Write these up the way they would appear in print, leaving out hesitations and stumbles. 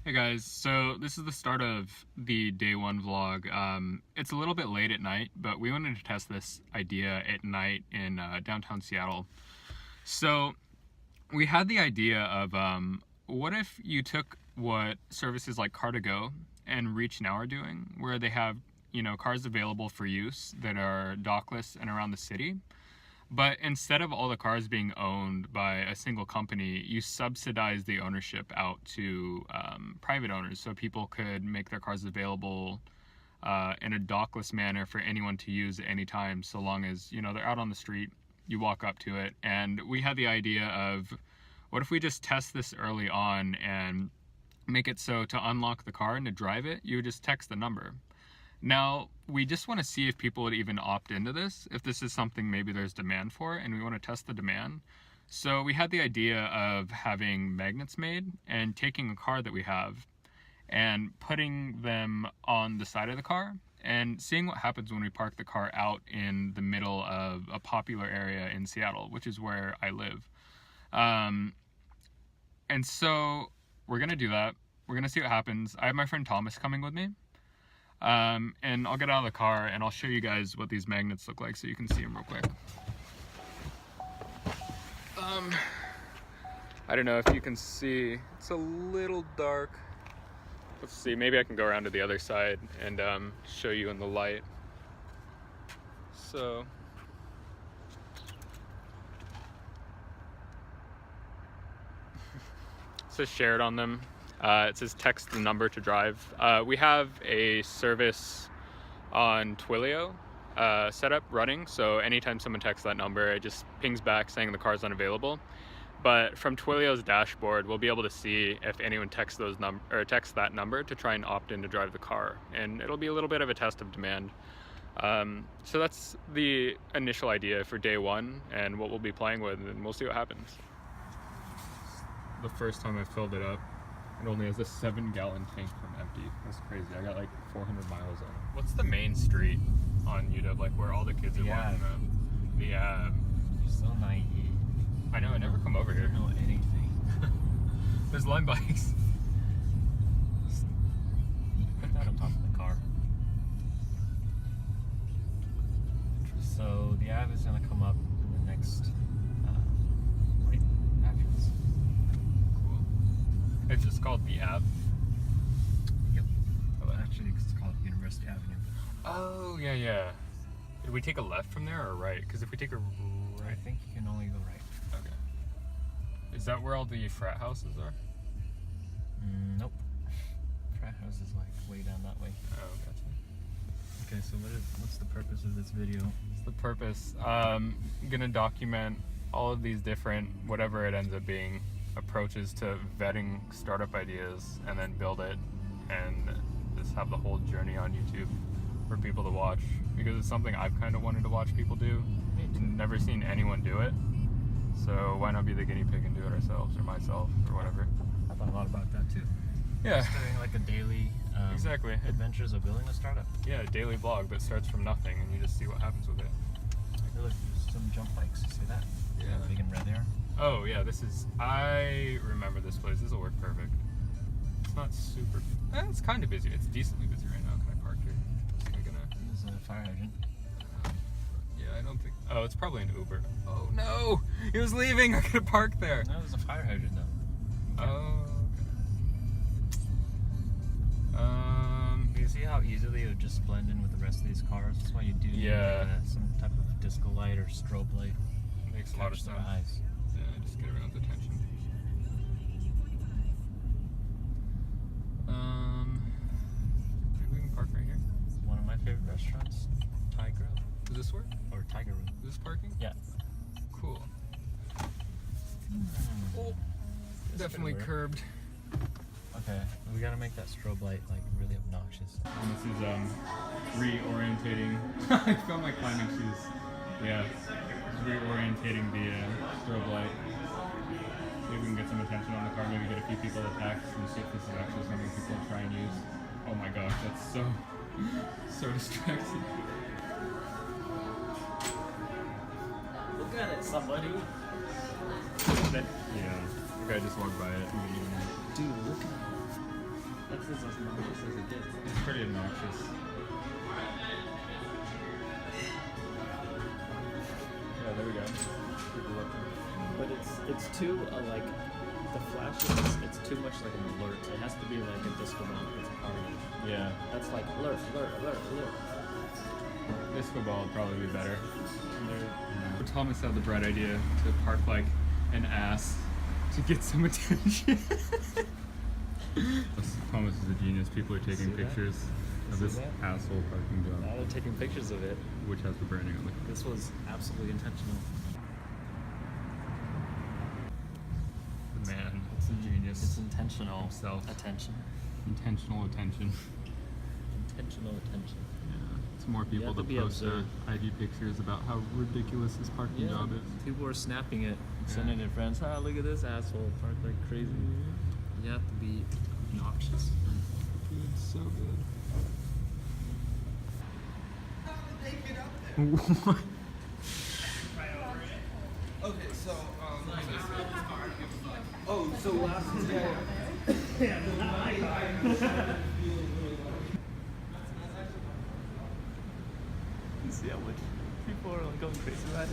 Hey guys, so this is the start of the day one vlog. It's a little bit late at night, but we wanted to test this idea at night in downtown Seattle. So we had the idea of what if you took what services like Car2Go and reachnow are doing, where they have, cars available for use that are dockless and around the city. But instead of all the cars being owned by a single company, you subsidize the ownership out to private owners, so people could make their cars available in a dockless manner for anyone to use at any time, so long as they're out on the street, you walk up to it. And we had the idea of, what if we just test this early on and make it so to unlock the car and to drive it, you would just text the number. Now, we just want to see if people would even opt into this, if this is something maybe there's demand for, and we want to test the demand. So we had the idea of having magnets made and taking a car that we have and putting them on the side of the car and seeing what happens when we park the car out in the middle of a popular area in Seattle, which is where I live. And so we're going to do that. We're going to see what happens. I have my friend Thomas coming with me. And I'll get out of the car and I'll show you guys what these magnets look like so you can see them real quick. I don't know if you can see, it's a little dark. Let's see, maybe I can go around to the other side and show you in the light. So, it says shared on them. It says text the number to drive. We have a service on Twilio set up running, so anytime someone texts that number, it just pings back saying the car's unavailable. But from Twilio's dashboard, we'll be able to see if anyone texts that number to try and opt in to drive the car, and it'll be a little bit of a test of demand. So that's the initial idea for day one and what we'll be playing with, and we'll see what happens. The first time I filled it up, it only has a 7-gallon tank from empty. That's crazy. I got like 400 miles on it. What's the main street on UW, like where all the kids are walking up? The You're so naive. I know, I never come over here. I don't know anything. There's Lime bikes. Put that on top of the car. So the Ave is going to come up in the next right after this. Cool. It's just called the Ave. Yep. Oh, actually, it's called University Avenue. Oh, yeah. Did we take a left from there or right? Because if we take a right... I think you can only go right. Okay. Is that where all the frat houses are? Nope. Frat house is like way down that way. Oh, gotcha. Okay, so what's the purpose of this video? What's the purpose? I'm gonna document all of these different, whatever it ends up being, approaches to vetting startup ideas and then build it and just have the whole journey on YouTube for people to watch, because it's something I've kind of wanted to watch people do. Never seen anyone do it, so why not be the guinea pig and do it ourselves, or myself, or whatever. I thought a lot about that too. Yeah. Just doing like a daily Exactly. adventures of building a startup. Yeah, a daily vlog that starts from nothing and you just see what happens with it. Look, there's some jump bikes. See that? Yeah. Big and red there. Oh yeah, I remember this place. This will work perfect. It's not super, it's kind of busy. It's decently busy right now. Can I park here? There's a fire hydrant. Yeah, I don't think, oh, it's probably an Uber. Oh no, he was leaving. I could have parked there. No, there's a fire hydrant though. Oh, You see how easily it would just blend in with the rest of these cars? That's why you do need some type of disco light or strobe light. makes a lot of Catch sense. their eyes. Yeah, just get everyone's attention. Maybe we can park right here. One of my favorite restaurants, Thai Grill. Does this work? Or Tiger Room. Is this parking? Yeah. Cool. Oh, This definitely could work. curbed. Okay, we gotta make that strobe light like really obnoxious. And this is reorientating. I found my climbing shoes. Yeah, it's reorientating the strobe light. See if we can get some attention on the car. Maybe get a few people to text and see if this is actually something people try and use. Oh my gosh, that's so distracting. Look at it, somebody. Yeah, the guy just walked by it. Dude, look at it. This is as obnoxious as it gets. It's pretty obnoxious. Yeah, there we go. People looking. But it's too like the flash it's too much like an alert. It has to be like a disco ball. It's a party. Yeah. That's like alert. Disco ball would probably be better. But Thomas had the bright idea to park like an ass to get some attention. Thomas is a genius. People are taking pictures of this asshole parking job. Now they're taking pictures of it. Which has the branding on it. This was absolutely intentional. The man, it's a genius. It's intentional. Himself. Attention. Intentional attention. Intentional attention. Yeah. It's more people to be post their observed. IG pictures about how ridiculous this parking job is. People are snapping it, sending it to friends. Ah, look at this asshole parked like crazy. You have to be obnoxious. It's so good. What? Okay, so so last You see how much people are like going crazy about it?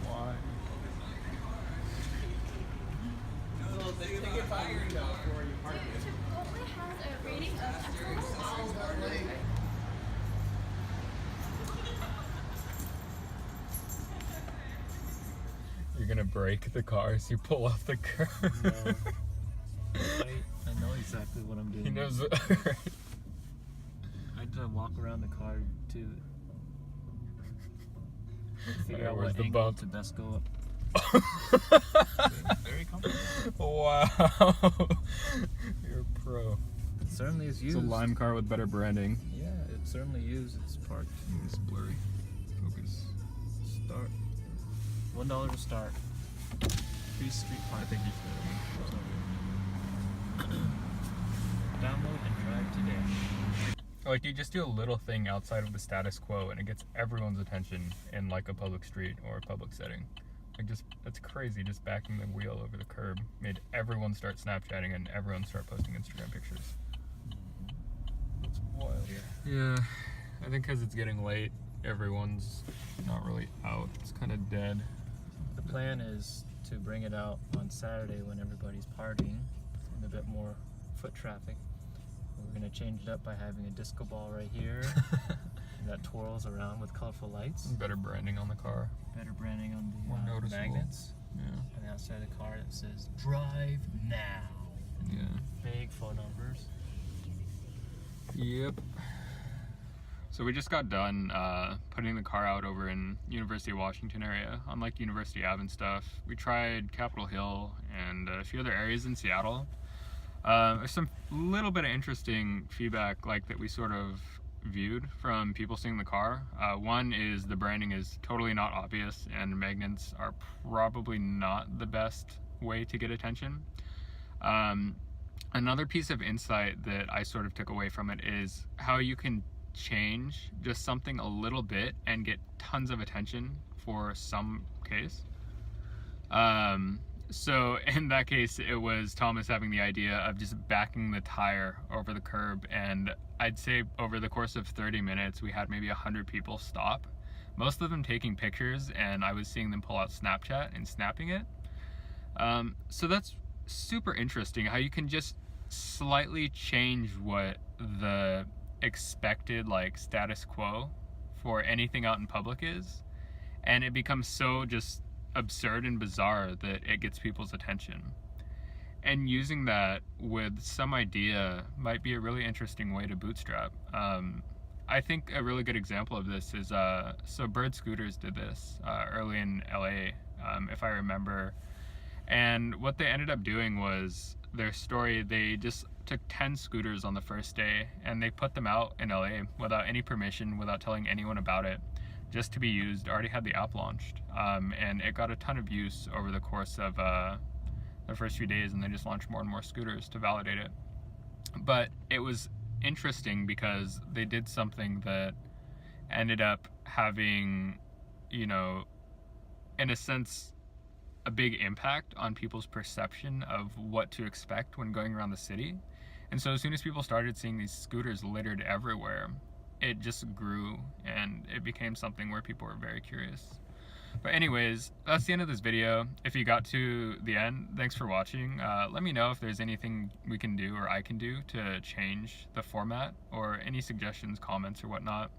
Why? Chipotle has a rating of excellent. You're gonna break the car as you pull off the curb. No. I know exactly what I'm doing. He knows. I had to walk around the car to figure out Where's what the angle bump? to best go up. Very comfortable. Wow. You're a pro. It certainly is It's used. a lime car with better branding. Yeah, it certainly used. It's parked. It's blurry. Focus. Start. $1 to start. Free street park. I think you should. Download and drive today. Like, you just do a little thing outside of the status quo and it gets everyone's attention in like a public street or a public setting. Like, just, that's crazy. Just backing the wheel over the curb made everyone start Snapchatting and everyone start posting Instagram pictures. It's wild. Yeah, I think because it's getting late, everyone's not really out. It's kind of dead. The plan is to bring it out on Saturday when everybody's partying and a bit more foot traffic. We're going to change it up by having a disco ball right here that twirls around with colorful lights. Better branding on the car. Better branding on More the noticeable. magnets. Yeah. And outside the car it says drive now. Yeah. Big phone numbers. Yep. So we just got done putting the car out over in University of Washington area, on like University Ave and stuff. We tried Capitol Hill and a few other areas in Seattle. There's some little bit of interesting feedback like that we sort of viewed from people seeing the car. One is the branding is totally not obvious and magnets are probably not the best way to get attention. Another piece of insight that I sort of took away from it is how you can change just something a little bit and get tons of attention for some case. So in that case, it was Thomas having the idea of just backing the tire over the curb, and I'd say over the course of 30 minutes, we had maybe 100 people stop, most of them taking pictures, and I was seeing them pull out Snapchat and snapping it. So that's super interesting, how you can just slightly change what the expected like status quo for anything out in public is, and it becomes so just absurd and bizarre that it gets people's attention. And using that with some idea might be a really interesting way to bootstrap. I think a really good example of this is so Bird Scooters did this early in LA, if I remember. And what they ended up doing was their story, they just took 10 scooters on the first day and they put them out in LA without any permission, without telling anyone about it, just to be used. Already had the app launched, and it got a ton of use over the course of the first few days, and they just launched more and more scooters to validate it. But it was interesting because they did something that ended up having, you know, in a sense, a big impact on people's perception of what to expect when going around the city. And so as soon as people started seeing these scooters littered everywhere, it just grew and it became something where people were very curious. But anyways, that's the end of this video. If you got to the end, thanks for watching. Let me know if there's anything we can do or I can do to change the format, or any suggestions, comments, or whatnot.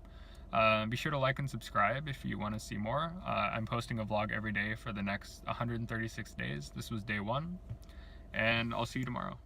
Be sure to like and subscribe if you want to see more. I'm posting a vlog every day for the next 136 days. This was day 1, and I'll see you tomorrow.